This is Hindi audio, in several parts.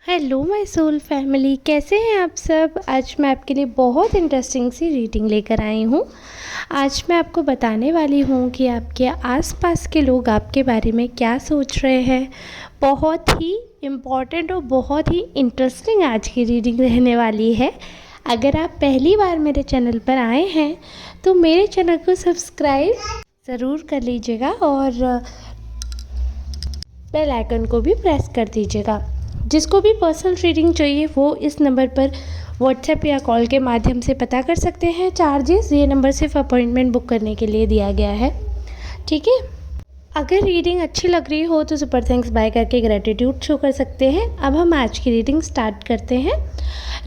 हेलो माय सोल फैमिली, कैसे हैं आप सब। आज मैं आपके लिए बहुत इंटरेस्टिंग सी रीडिंग लेकर आई हूँ। आज मैं आपको बताने वाली हूँ कि आपके आसपास के लोग आपके बारे में क्या सोच रहे हैं। बहुत ही इम्पॉर्टेंट और बहुत ही इंटरेस्टिंग आज की रीडिंग रहने वाली है। अगर आप पहली बार मेरे चैनल पर आए हैं तो मेरे चैनल को सब्सक्राइब ज़रूर कर लीजिएगा और बेल आइकन को भी प्रेस कर दीजिएगा। जिसको भी पर्सनल रीडिंग चाहिए वो इस नंबर पर व्हाट्सएप या कॉल के माध्यम से पता कर सकते हैं। चार्जेस ये नंबर सिर्फ अपॉइंटमेंट बुक करने के लिए दिया गया है, ठीक है। अगर रीडिंग अच्छी लग रही हो तो सुपर थैंक्स बाय करके ग्रेटिट्यूड शो कर सकते हैं। अब हम आज की रीडिंग स्टार्ट करते हैं।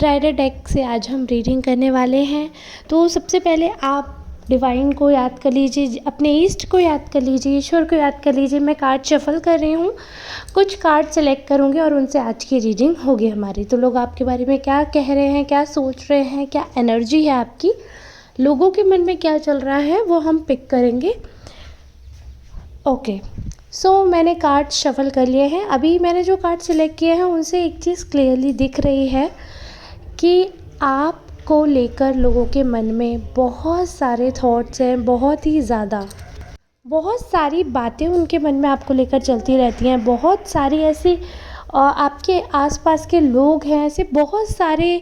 राइडर डेक से आज हम रीडिंग करने वाले हैं। तो सबसे पहले आप डिवाइन को याद कर लीजिए, अपने ईस्ट को याद कर लीजिए, ईश्वर को याद कर लीजिए। मैं कार्ड शफल कर रही हूँ, कुछ कार्ड सेलेक्ट करूँगी और उनसे आज की रीडिंग होगी हमारी। तो लोग आपके बारे में क्या कह रहे हैं, क्या सोच रहे हैं, क्या एनर्जी है आपकी, लोगों के मन में क्या चल रहा है, वो हम पिक करेंगे। ओके, सो मैंने कार्ड शफल कर लिए हैं। अभी मैंने जो कार्ड सेलेक्ट किए हैं उनसे एक चीज़ क्लियरली दिख रही है कि आपको लेकर लोगों के मन में बहुत सारे थॉट्स हैं, बहुत ही ज़्यादा, बहुत सारी बातें उनके मन में आपको लेकर चलती रहती हैं। बहुत सारी ऐसी आपके आसपास के लोग हैं, ऐसे बहुत सारे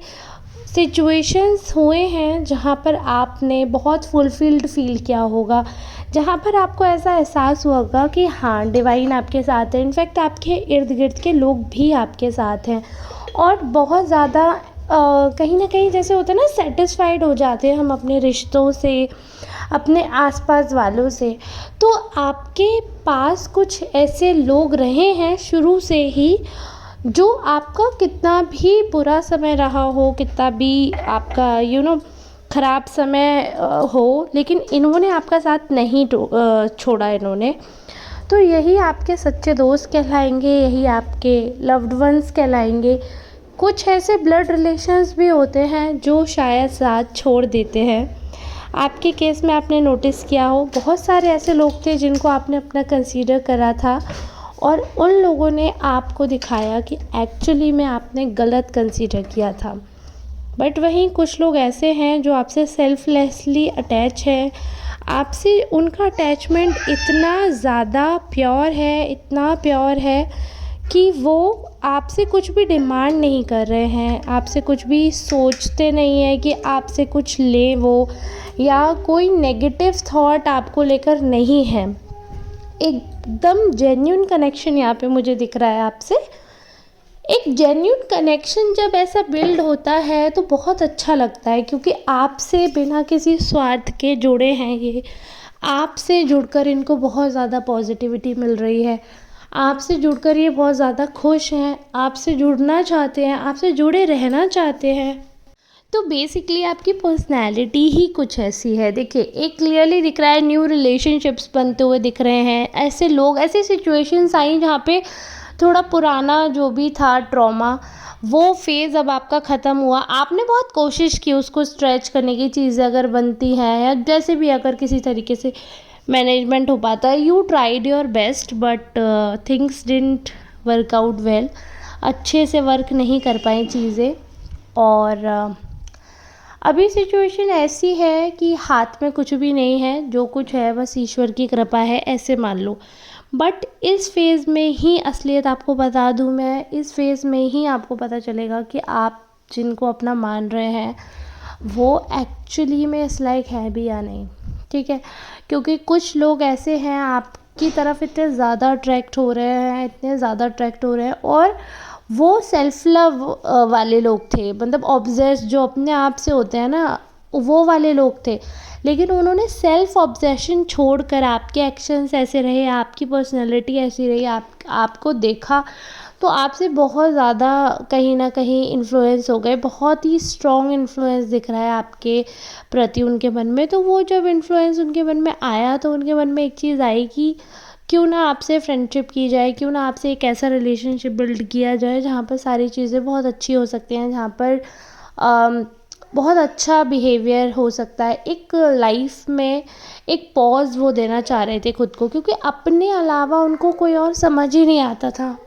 सिचुएशंस हुए हैं जहाँ पर आपने बहुत फुलफिल्ड फील किया होगा, जहाँ पर आपको ऐसा एहसास हुआ होगा कि हाँ, डिवाइन आपके साथ है। इनफैक्ट आपके इर्द गिर्द के लोग भी आपके साथ हैं और बहुत ज़्यादा कहीं ना कहीं जैसे होता है ना, सेटिस्फाइड हो जाते हैं हम अपने रिश्तों से, अपने आसपास वालों से। तो आपके पास कुछ ऐसे लोग रहे हैं शुरू से ही, जो आपका कितना भी बुरा समय रहा हो, कितना भी आपका ख़राब समय हो, लेकिन इन्होंने आपका साथ नहीं छोड़ा इन्होंने। तो यही आपके सच्चे दोस्त कहलाएंगे, यही आपके लव्ड वंस कहलाएंगे। कुछ ऐसे ब्लड रिलेशंस भी होते हैं जो शायद साथ छोड़ देते हैं। आपके केस में आपने नोटिस किया हो, बहुत सारे ऐसे लोग थे जिनको आपने अपना कंसीडर करा था और उन लोगों ने आपको दिखाया कि एक्चुअली में आपने गलत कंसीडर किया था। बट वहीं कुछ लोग ऐसे हैं जो आपसे सेल्फलेसली अटैच है। आपसे उनका अटैचमेंट इतना ज़्यादा प्योर है, इतना प्योर है कि वो आपसे कुछ भी डिमांड नहीं कर रहे हैं, आपसे कुछ भी सोचते नहीं है कि आपसे कुछ ले वो, या कोई नेगेटिव थॉट आपको लेकर नहीं है। एकदम जेन्युइन कनेक्शन यहाँ पे मुझे दिख रहा है आपसे। एक जेन्युइन कनेक्शन जब ऐसा बिल्ड होता है तो बहुत अच्छा लगता है, क्योंकि आपसे बिना किसी स्वार्थ के जुड़े हैं ये। आपसे जुड़कर इनको बहुत ज़्यादा पॉजिटिविटी मिल रही है, आपसे जुड़कर ये बहुत ज़्यादा खुश हैं, आपसे जुड़ना चाहते हैं, आपसे जुड़े रहना चाहते हैं। तो बेसिकली आपकी पर्सनैलिटी ही कुछ ऐसी है। देखिए, एक क्लियरली दिख रहा है, न्यू रिलेशनशिप्स बनते हुए दिख रहे हैं। ऐसे लोग, ऐसी सिचुएशंस आई जहाँ पे थोड़ा पुराना जो भी था ट्रॉमा, वो फेज़ अब आपका ख़त्म हुआ। आपने बहुत कोशिश की उसको स्ट्रेच करने की, चीज़ें अगर बनती हैं या जैसे भी अगर किसी तरीके से मैनेजमेंट हो पाता है, you tried your best but things didn't work out well. अच्छे से वर्क नहीं कर पाई चीज़ें और अभी सिचुएशन ऐसी है कि हाथ में कुछ भी नहीं है, जो कुछ है बस ईश्वर की कृपा है, ऐसे मान लो। बट इस फेज़ में ही असलियत आपको बता दूं मैं, इस फेज़ में ही आपको पता चलेगा कि आप जिनको अपना मान रहे हैं वो एक्चुअली में इस लाइक है भी या नहीं, ठीक है। क्योंकि कुछ लोग ऐसे हैं आपकी तरफ इतने ज़्यादा अट्रैक्ट हो रहे हैं, इतने ज़्यादा अट्रैक्ट हो रहे हैं, और वो सेल्फ लव वाले लोग थे, मतलब ऑब्सेस जो अपने आप से होते हैं ना, वो वाले लोग थे। लेकिन उन्होंने सेल्फ ऑब्सेशन छोड़कर, आपके एक्शंस ऐसे रहे, आपकी पर्सनैलिटी ऐसी रही, आपको देखा तो आपसे बहुत ज़्यादा कहीं ना कहीं इन्फ्लुएंस हो गए। बहुत ही स्ट्रॉन्ग इन्फ्लुएंस दिख रहा है आपके प्रति उनके मन में। तो वो जब इन्फ्लुएंस उनके मन में आया तो उनके मन में एक चीज़ आई कि क्यों ना आपसे फ्रेंडशिप की जाए, क्यों ना आपसे एक ऐसा रिलेशनशिप बिल्ड किया जाए जहाँ पर सारी चीज़ें बहुत अच्छी हो सकती हैं, जहाँ पर बहुत अच्छा बिहेवियर हो सकता है। एक लाइफ में एक पॉज वो देना चाह रहे थे खुद को, क्योंकि अपने अलावा उनको कोई और समझ ही नहीं आता था।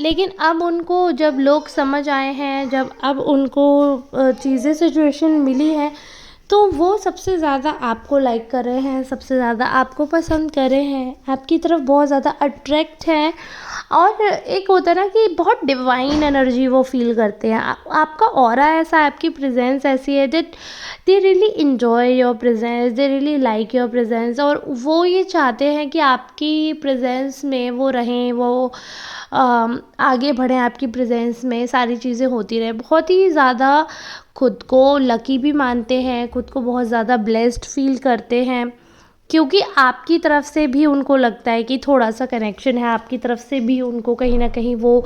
लेकिन अब उनको जब लोग समझ आए हैं, जब अब उनको चीज़ें सिचुएशन मिली है, तो वो सबसे ज़्यादा आपको लाइक कर रहे हैं, सबसे ज़्यादा आपको पसंद कर रहे हैं, आपकी तरफ बहुत ज़्यादा अट्रैक्ट हैं। और एक होता है ना कि बहुत डिवाइन एनर्जी वो फील करते हैं। आपका ऑरा ऐसा है, आपकी प्रेजेंस ऐसी है that they really enjoy your presence, they really like your presence, और वो ये चाहते हैं कि आपकी प्रेजेंस में वो रहें, वो आगे बढ़ें, आपकी प्रेजेंस में सारी चीज़ें होती रहें। बहुत ही ज़्यादा खुद को लकी भी मानते हैं, खुद को बहुत ज़्यादा ब्लेस्ड फील करते हैं, क्योंकि आपकी तरफ से भी उनको लगता है कि थोड़ा सा कनेक्शन है, आपकी तरफ से भी उनको कहीं ना कहीं वो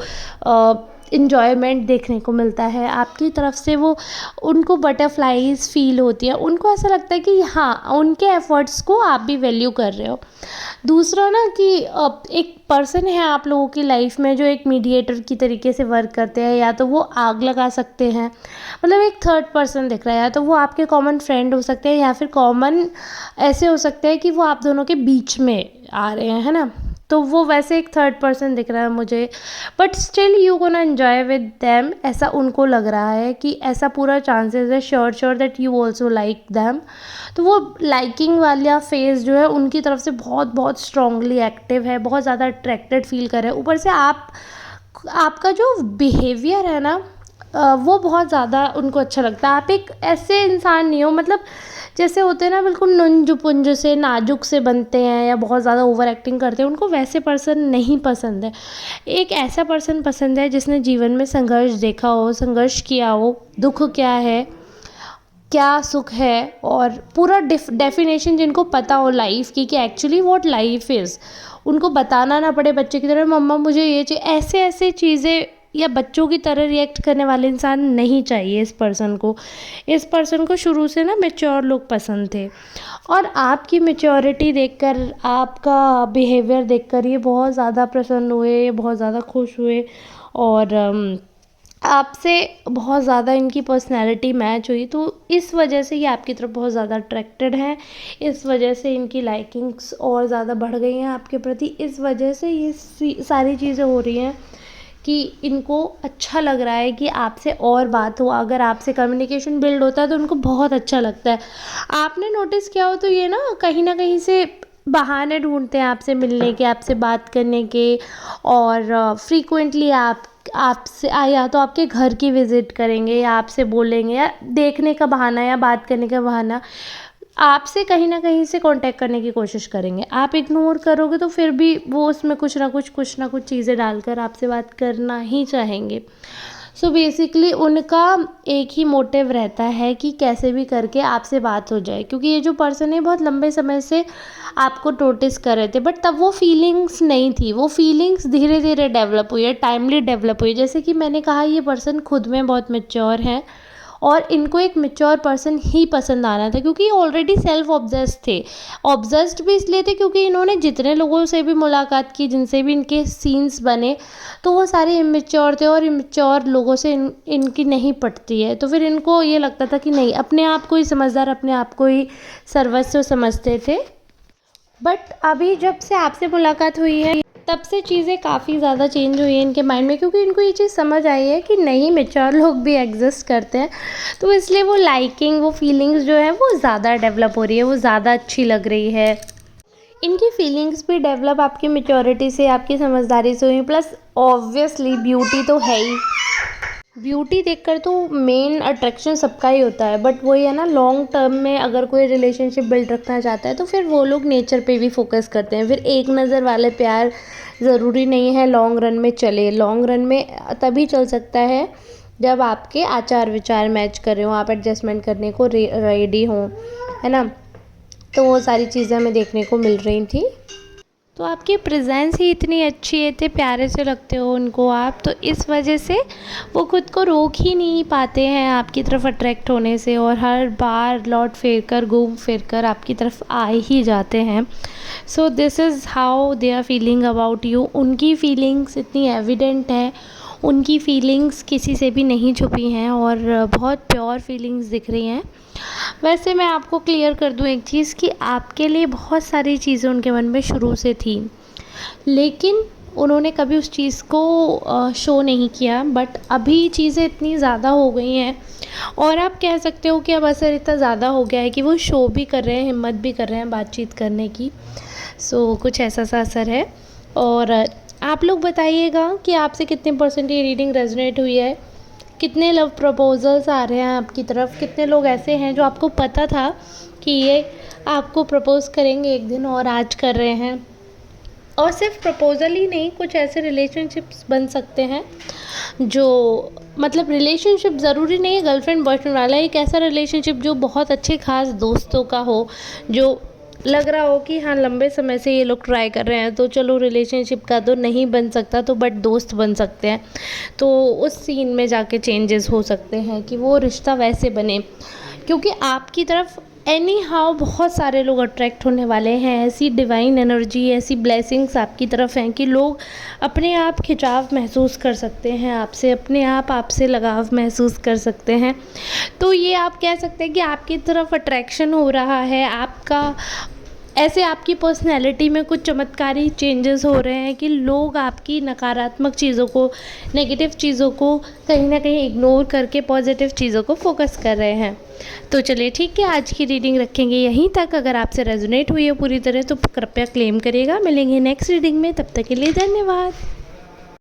इन्जॉयमेंट देखने को मिलता है, आपकी तरफ से वो उनको बटरफ्लाइज फील होती है, उनको ऐसा लगता है कि हाँ, उनके एफर्ट्स को आप भी वैल्यू कर रहे हो। दूसरा ना कि एक पर्सन है आप लोगों की लाइफ में जो एक मीडिएटर की तरीके से वर्क करते हैं, या तो वो आग लगा सकते हैं, मतलब एक थर्ड पर्सन दिख रहा है, या तो वो आपके कॉमन फ्रेंड हो सकते हैं, या फिर कॉमन ऐसे हो सकते हैं कि वो आप दोनों के बीच में आ रहे हैं, है ना। तो वो वैसे एक थर्ड पर्सन दिख रहा है मुझे, but still you gonna enjoy with them, ऐसा उनको लग रहा है कि ऐसा पूरा चांसेस है, sure that you also like them. तो वो लाइकिंग वाला फेज जो है उनकी तरफ से बहुत बहुत स्ट्रांगली एक्टिव है, बहुत ज़्यादा अट्रैक्टेड फील कर रहे हैं। ऊपर से आपका जो बिहेवियर है ना, वो बहुत ज़्यादा उनको अच्छा लगता है। आप एक ऐसे इंसान नहीं हो, मतलब जैसे होते हैं ना बिल्कुल नुंज पुंज से, नाजुक से बनते हैं, या बहुत ज़्यादा ओवर एक्टिंग करते हैं, उनको वैसे पर्सन नहीं पसंद है। एक ऐसा पर्सन पसंद है जिसने जीवन में संघर्ष देखा हो, संघर्ष किया हो, दुख क्या है, क्या सुख है, और पूरा डेफिनेशन जिनको पता हो लाइफ की कि एक्चुअली व्हाट लाइफ इज़। उनको बताना ना पड़े बच्चे की तरह, मम्मा मुझे ये चाहिए, ऐसे ऐसे चीज़ें, या बच्चों की तरह रिएक्ट करने वाले इंसान नहीं चाहिए इस पर्सन को। इस पर्सन को शुरू से ना मैच्योर लोग पसंद थे, और आपकी मैच्योरिटी देखकर, आपका बिहेवियर देखकर ये बहुत ज़्यादा प्रसन्न हुए, ये बहुत ज़्यादा खुश हुए, और आपसे बहुत ज़्यादा इनकी पर्सनैलिटी मैच हुई। तो इस वजह से ये आपकी तरफ बहुत ज़्यादा अट्रैक्टेड हैं, इस वजह से इनकी लाइकिंग्स और ज़्यादा बढ़ गई हैं आपके प्रति, इस वजह से ये सारी चीज़ें हो रही हैं कि इनको अच्छा लग रहा है कि आपसे और बात हो, अगर आपसे कम्युनिकेशन बिल्ड होता है तो उनको बहुत अच्छा लगता है। आपने नोटिस किया हो तो ये ना कहीं से बहाने ढूंढते हैं आपसे मिलने के, आपसे बात करने के, और फ्रीक्वेंटली आपसे या तो आपके घर की विज़िट करेंगे, या आपसे बोलेंगे, या देखने का बहाना, या बात करने का बहाना, आपसे कहीं ना कहीं से कांटेक्ट करने की कोशिश करेंगे। आप इग्नोर करोगे तो फिर भी वो उसमें कुछ ना कुछ चीज़ें डालकर आपसे बात करना ही चाहेंगे। सो बेसिकली उनका एक ही मोटिव रहता है कि कैसे भी करके आपसे बात हो जाए, क्योंकि ये जो पर्सन है बहुत लंबे समय से आपको नोटिस कर रहे थे, बट तब वो फीलिंग्स नहीं थी, वो फीलिंग्स धीरे धीरे डेवलप हुई है, टाइमली डेवलप हुई है। जैसे कि मैंने कहा, ये पर्सन खुद में बहुत मैच्योर है, और इनको एक मैच्योर पर्सन ही पसंद आना था, क्योंकि ये ऑलरेडी सेल्फ ऑब्सेस्ड थे। ऑब्सेस्ड भी इसलिए थे क्योंकि इन्होंने जितने लोगों से भी मुलाकात की, जिनसे भी इनके सीन्स बने, तो वो सारे इमेच्योर थे, और इमेच्योर लोगों से इनकी नहीं पटती है। तो फिर इनको ये लगता था कि नहीं, अपने आप को ही समझदार, अपने आप को ही सर्वस्व समझते थे। बट अभी जब से आपसे मुलाकात हुई है, तब से चीज़ें काफ़ी ज़्यादा चेंज हुई हैं इनके माइंड में, क्योंकि इनको ये चीज़ समझ आई है कि नहीं, मैच्योर लोग भी एग्जिस्ट करते हैं। तो इसलिए वो लाइकिंग, वो फीलिंग्स जो है वो ज़्यादा डेवलप हो रही है, वो ज़्यादा अच्छी लग रही है। इनकी फीलिंग्स भी डेवलप आपकी मैच्योरिटी से, आपकी समझदारी से हुई, प्लस ऑब्वियसली ब्यूटी तो है ही। ब्यूटी देखकर तो मेन अट्रैक्शन सबका ही होता है, बट वही है ना, लॉन्ग टर्म में अगर कोई रिलेशनशिप बिल्ड रखना चाहता है तो फिर वो लोग नेचर पे भी फोकस करते हैं। फिर एक नज़र वाले प्यार ज़रूरी नहीं है लॉन्ग रन में चले। लॉन्ग रन में तभी चल सकता है जब आपके आचार विचार मैच कर रहे हो, आप एडजस्टमेंट करने को रेडी हों, है ना। तो वो सारी चीज़ें हमें देखने को मिल रही थी। तो आपकी प्रेजेंस ही इतनी अच्छी है, इतने प्यारे से लगते हो उनको आप, तो इस वजह से वो खुद को रोक ही नहीं पाते हैं आपकी तरफ अट्रैक्ट होने से, और हर बार लौट फेर कर, घूम फिर कर आपकी तरफ आ ही जाते हैं। So this is how they are feeling about you. उनकी फीलिंग्स इतनी एविडेंट है, उनकी फीलिंग्स किसी से भी नहीं छुपी हैं, और बहुत प्योर फीलिंग्स दिख रही हैं। वैसे मैं आपको क्लियर कर दूं एक चीज़, कि आपके लिए बहुत सारी चीज़ें उनके मन में शुरू से थी, लेकिन उन्होंने कभी उस चीज़ को शो नहीं किया, बट अभी चीज़ें इतनी ज़्यादा हो गई हैं और आप कह सकते हो कि अब असर इतना ज़्यादा हो गया है कि वो शो भी कर रहे हैं, हिम्मत भी कर रहे हैं बातचीत करने की। सो कुछ ऐसा सा असर है। और आप लोग बताइएगा कि आपसे कितने परसेंट ये रीडिंग रेजोनेट हुई है, कितने लव प्रपोजल्स आ रहे हैं आपकी तरफ, कितने लोग ऐसे हैं जो आपको पता था कि ये आपको प्रपोज़ करेंगे एक दिन और आज कर रहे हैं। और सिर्फ प्रपोज़ल ही नहीं, कुछ ऐसे रिलेशनशिप्स बन सकते हैं जो मतलब रिलेशनशिप ज़रूरी नहीं है गर्लफ्रेंड बॉयफ्रेंड वाला, एक ऐसा रिलेशनशिप जो बहुत अच्छे खास दोस्तों का हो, जो लग रहा हो कि हाँ लंबे समय से ये लोग ट्राई कर रहे हैं, तो चलो रिलेशनशिप का तो नहीं बन सकता तो बट दोस्त बन सकते हैं, तो उस सीन में जाके चेंजेस हो सकते हैं कि वो रिश्ता वैसे बने। क्योंकि आपकी तरफ एनी हाउ बहुत सारे लोग अट्रैक्ट होने वाले हैं, ऐसी डिवाइन एनर्जी, ऐसी ब्लेसिंग्स आपकी तरफ हैं कि लोग अपने आप खिंचाव महसूस कर सकते हैं आपसे, अपने आप आपसे लगाव महसूस कर सकते हैं। तो ये आप कह सकते हैं कि आपकी तरफ अट्रैक्शन हो रहा है, आपका ऐसे आपकी पर्सनैलिटी में कुछ चमत्कारी चेंजेस हो रहे हैं कि लोग आपकी नकारात्मक चीज़ों को, नेगेटिव चीज़ों को कहीं ना कहीं इग्नोर करके पॉजिटिव चीज़ों को फोकस कर रहे हैं। तो चलिए ठीक है, आज की रीडिंग रखेंगे यहीं तक। अगर आपसे रेजोनेट हुई है पूरी तरह तो कृपया क्लेम करिएगा। मिलेंगे नेक्स्ट रीडिंग में, तब तक के लिए धन्यवाद।